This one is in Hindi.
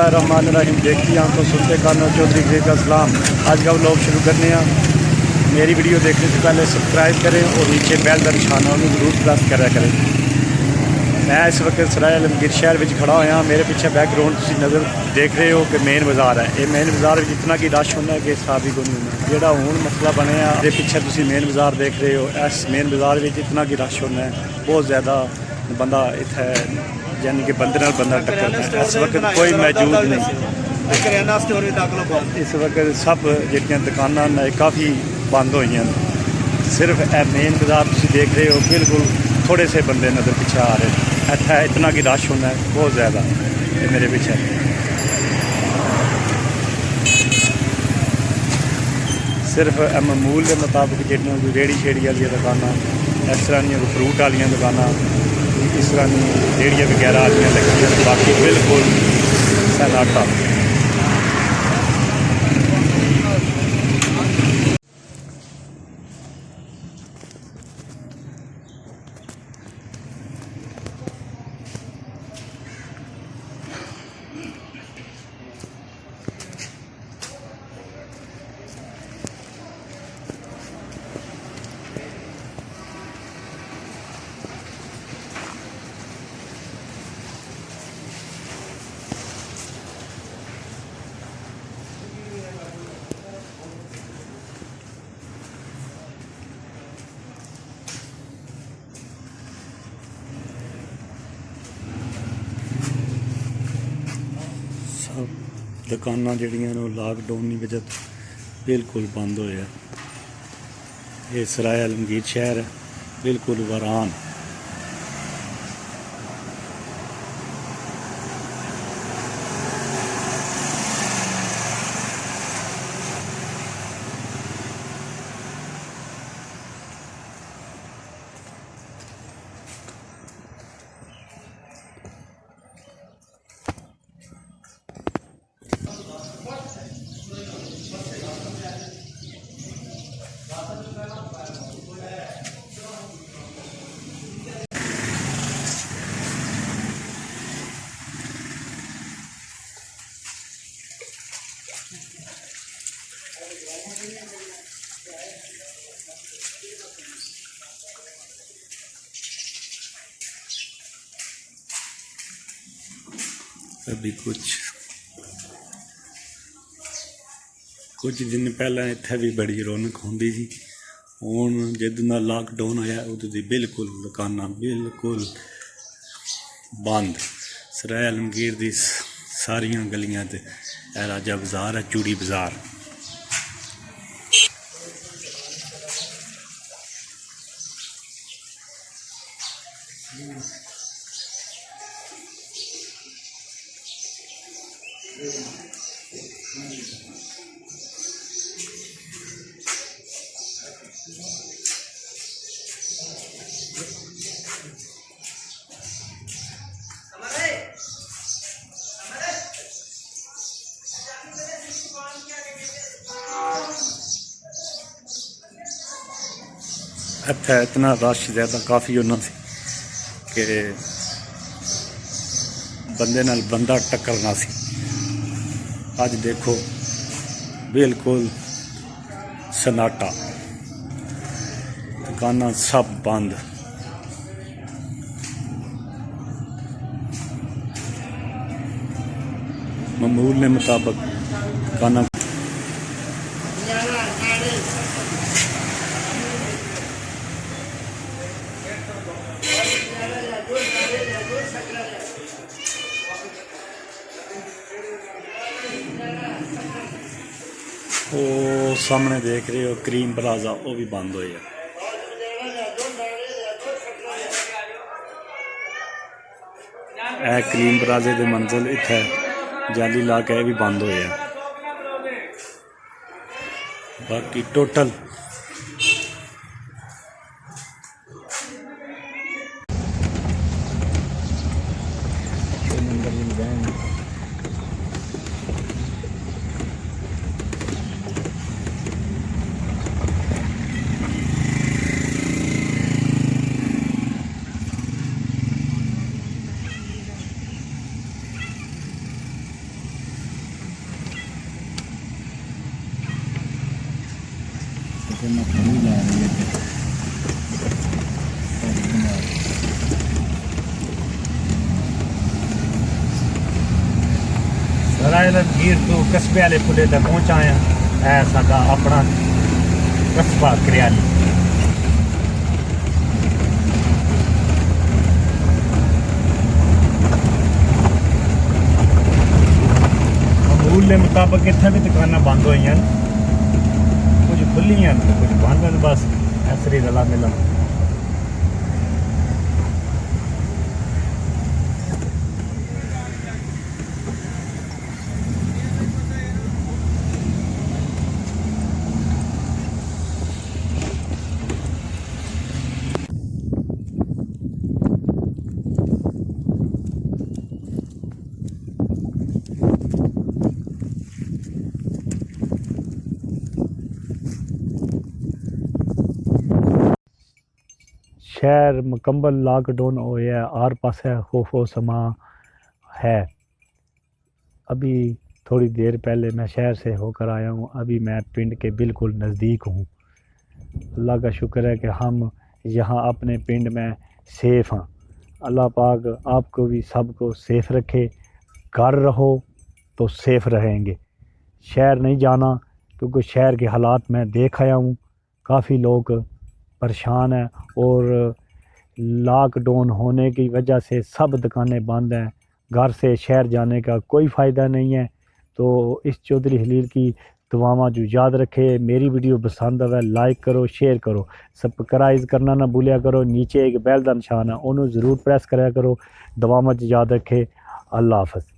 बिस्मिल्लाहिर्रहमानिर्रहीम। देखती आंखों सुनते कानों चौधरी ग्रेट का सलाम। आज का व्लॉग शुरू करने हैं। मेरी वीडियो देखने से पहले सब्सक्राइब करें और नीचे बेल का निशान है जरूर प्रेस करा करें। मैं इस वक्त सराय आलमगीर शहर में खड़ा होया। मेरे पीछे बैकग्राउंड तुम नज़र देख रहे हो कि मेन बाज़ार है। ये मेन बाज़ार में इतना कि रश होना कि हिसाब ही कोई नहीं होना। जोड़ा हूँ मसला बनया ये पीछे तुम मेन बाज़ार देख रहे हो। इस मेन बाज़ार में इतना कि रश होना है, बहुत ज़्यादा बंदा इतना यानी कि बंदे नाल बंदा टक्कर है। इस वक्त कोई मौजूद नहीं। इस वक्त सब जिहड़ियां दुकानां ने काफ़ी बंद हुई हैं। सिर्फ मेन बाज़ार तुम देख रहे हो, बिल्कुल थोड़े से बंदे नज़र पीछे आ रहे हैं। इतना इतना कि रश होना है बहुत ज़्यादा। ये मेरे पीछे सिर्फ मामूल के मुताबिक जिहड़ियां कोई रेहड़ी शेड़ी वाली दुकानां, इस तरह दी फ्रूट वाली दुकानां, इस तरह दी रेहड़ियां वगैरह वाली लगी। बाकी बिल्कुल सन्नाटा। सब दुकानां जिहड़ियां लॉकडाउन की वजह तो बिल्कुल बंद होया। ये सराय आलमगीर शहर है, बिल्कुल वीरान। अभी कुछ दिन पहले इत्थे भी बड़ी रौनक होंदी सी। हुण जदों दा लॉकडाउन होया उदों दी बिल्कुल दुकानां बिल्कुल बंद। सराय आलमगीर दी सारियां गलियां ते राजा बाज़ार है, चूड़ी बाज़ार। इतना इतना रश ज़्यादा काफ़ी होना सी कि बंदे नाल बंदा टक्करना सी। अज देखो बिल्कुल सन्नाटा, दुकानां सब बंद। मामूल के मुताबिक दुकानां वो सामने देख रहे हो क्रीम प्लाजा, वो भी बंद होया। क्रीम प्लाजे के मंजिल इत्थे जाली ला के भी बंद होया। बाकी टोटल गिर तो कस्बे वाले पुले तक पहुँचाया है साडा अपना कस्बा करियाली। मामूल के मुताबिक इतने भी दुकाना बंद हुई हैं, कुछ खुलियां तो कुछ बंद हैं, बस ऐसे ही रला मिला। शहर मुकम्मल लॉकडाउन होया, हर पासे खौफो समा है। अभी थोड़ी देर पहले मैं शहर से होकर आया हूँ, अभी मैं पिंड के बिल्कुल नज़दीक हूँ। अल्लाह का शुक्र है कि हम यहाँ अपने पिंड में सेफ़ हैं। अल्लाह पाक आपको भी सबको सेफ़ रखे। घर रहो तो सेफ़ रहेंगे, शहर नहीं जाना, क्योंकि शहर के हालात मैं देख आया हूँ। काफ़ी लोग परेशान हैं और लॉकडाउन होने की वजह से सब दुकानें बंद हैं। घर से शहर जाने का कोई फ़ायदा नहीं है। तो इस चौधरी हलील की दुआवां जो याद रखे। मेरी वीडियो पसंद आवे लाइक करो, शेयर करो, सब्सक्राइब करना ना भूलिया करो। नीचे एक बेल का निशान है, उन्होंने ज़रूर प्रेस करा करो। दुआवां याद रखे। अल्लाह हाफ़िज़।